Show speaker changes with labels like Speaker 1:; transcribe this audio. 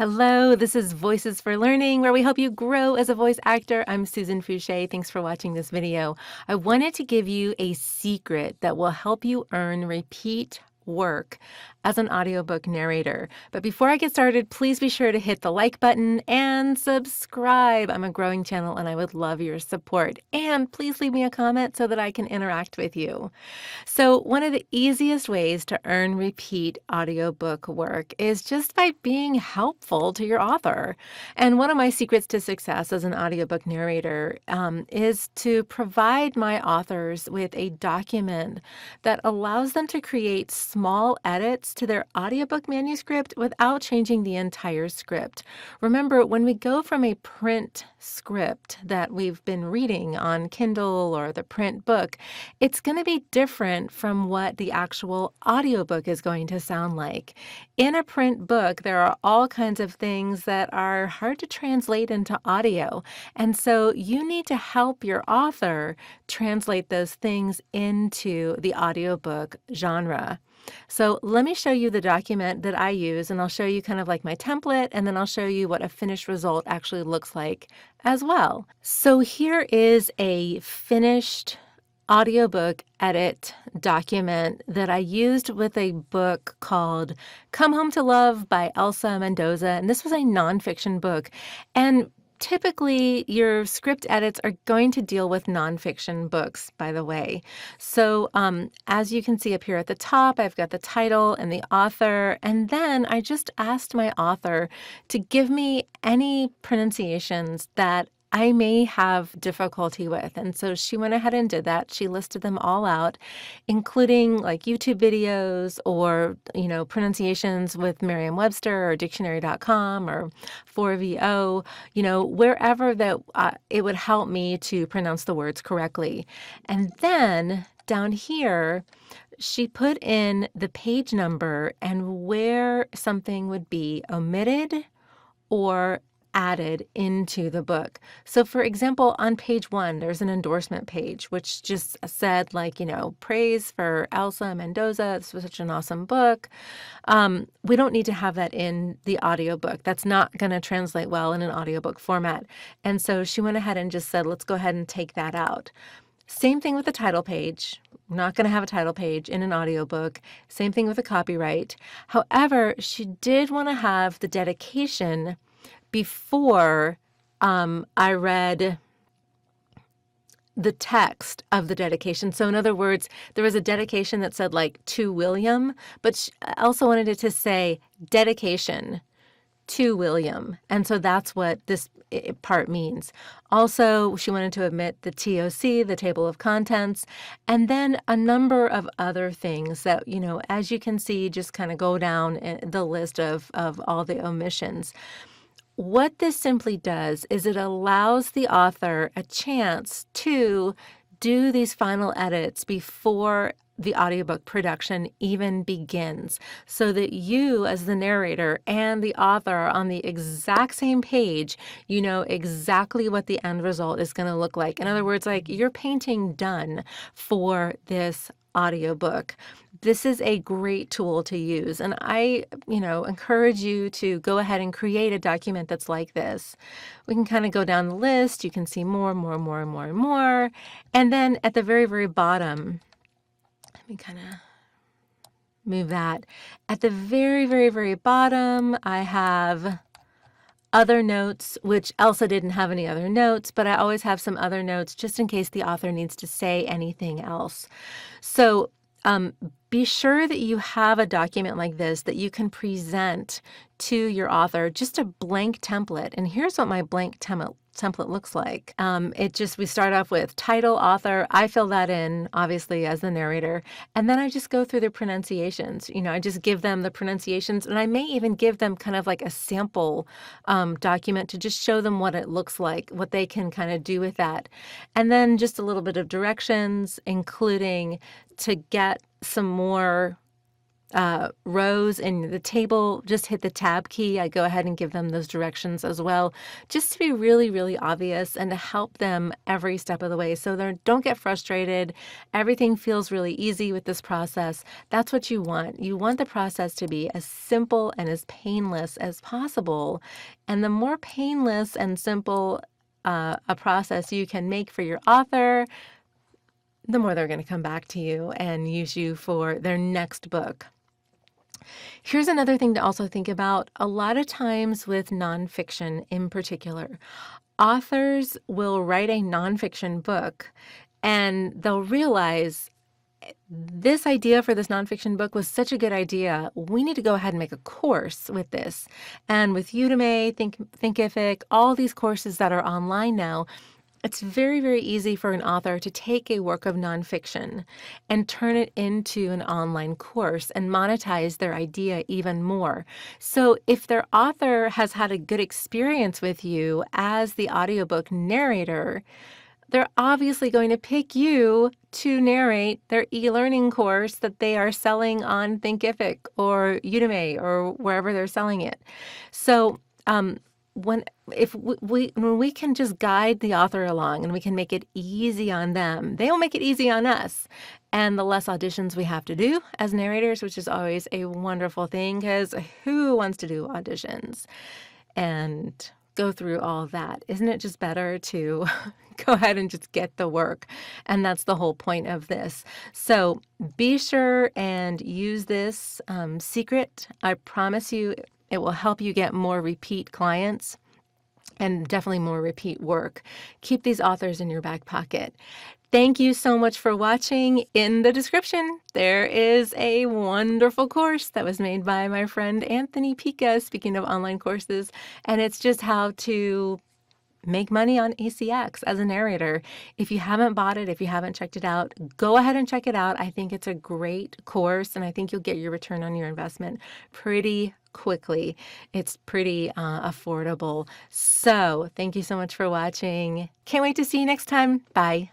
Speaker 1: Hello, this is Voices for Learning, where we help you grow as a voice actor. I'm Susan Fouché. Thanks for watching this video. I wanted to give you a secret that will help you earn repeat work as an audiobook narrator. But before I get started, please be sure to hit the like button and subscribe. I'm a growing channel and I would love your support. And please leave me a comment so that I can interact with you. So one of the easiest ways to earn repeat audiobook work is just by being helpful to your author. And one of my secrets to success as an audiobook narrator is to provide my authors with a document that allows them to create small edits to their audiobook manuscript without changing the entire script. Remember, when we go from a print script that we've been reading on Kindle or the print book, it's going to be different from what the actual audiobook is going to sound like. In a print book, there are all kinds of things that are hard to translate into audio. And so you need to help your author translate those things into the audiobook genre. So let me show you the document that I use, and I'll show you kind of like my template, and then I'll show you what a finished result actually looks like as well. So here is a finished audiobook edit document that I used with a book called Come Home to Love by Elsa Mendoza. And this was a nonfiction book. And typically, your script edits are going to deal with nonfiction books, by the way. So as you can see up here at the top, I've got the title and the author. And then I just asked my author to give me any pronunciations that I may have difficulty with. And so she went ahead and did that. She listed them all out, including like YouTube videos or, pronunciations with Merriam-Webster or dictionary.com or 4VO, wherever that it would help me to pronounce the words correctly. And then down here, she put in the page number and where something would be omitted or added into the book. So for example, on page 1, there's an endorsement page, which just said praise for Elsa Mendoza. This was such an awesome book. We don't need to have that in the audiobook. That's not going to translate well in an audiobook format. And so she went ahead and just said, let's go ahead and take that out. Same thing with the title page. I'm not going to have a title page in an audiobook. Same thing with the copyright. However, she did want to have the dedication before I read the text of the dedication. So in other words, there was a dedication that said to William, but Elsa wanted it to say dedication to William. And so that's what this part means. Also, she wanted to omit the TOC, the table of contents, and then a number of other things that, as you can see, just kind of go down the list of all the omissions. What this simply does is it allows the author a chance to do these final edits before the audiobook production even begins, so that you as the narrator and the author are on the exact same page. You know exactly what the end result is going to look like. In other words, your painting done for this audiobook. This is a great tool to use. And I, encourage you to go ahead and create a document that's like this. We can kind of go down the list. You can see more. And then at the very, very bottom, let me kind of move that. At the very, very, very bottom, I have other notes, which Elsa didn't have any other notes, but I always have some other notes just in case the author needs to say anything else. So be sure that you have a document like this that you can present to your author, just a blank template. And here's what my blank template looks like. We start off with title, author. I fill that in, obviously, as the narrator. And then I just go through the pronunciations. I just give them the pronunciations. And I may even give them kind of like a sample document to just show them what it looks like, what they can kind of do with that. And then just a little bit of directions, including to get some more rows in the table, just hit the tab key. I go ahead and give them those directions as well, just to be really, really obvious and to help them every step of the way. So they don't get frustrated. Everything feels really easy with this process. That's what you want. You want the process to be as simple and as painless as possible. And the more painless and simple a process you can make for your author, the more they're going to come back to you and use you for their next book. Here's another thing to also think about. A lot of times with nonfiction in particular, authors will write a nonfiction book and they'll realize this idea for this nonfiction book was such a good idea. We need to go ahead and make a course with this. And with Udemy, Thinkific, all these courses that are online now, it's very, very easy for an author to take a work of nonfiction and turn it into an online course and monetize their idea even more. So if their author has had a good experience with you as the audiobook narrator, they're obviously going to pick you to narrate their e-learning course that they are selling on Thinkific or Udemy or wherever they're selling it. So when we can just guide the author along and we can make it easy on them, they will make it easy on us. And the less auditions we have to do as narrators, which is always a wonderful thing, because who wants to do auditions and go through all that? Isn't it just better to go ahead and just get the work? And that's the whole point of this. So be sure and use this secret. I promise you it will help you get more repeat clients and definitely more repeat work. Keep these authors in your back pocket. Thank you so much for watching. In the description, there is a wonderful course that was made by my friend Anthony Pica, speaking of online courses, and it's just how to make money on ACX as a narrator. If you haven't bought it, if you haven't checked it out, go ahead and check it out. I think it's a great course, and I think you'll get your return on your investment pretty quickly. It's pretty affordable. So thank you so much for watching. Can't wait to see you next time. Bye.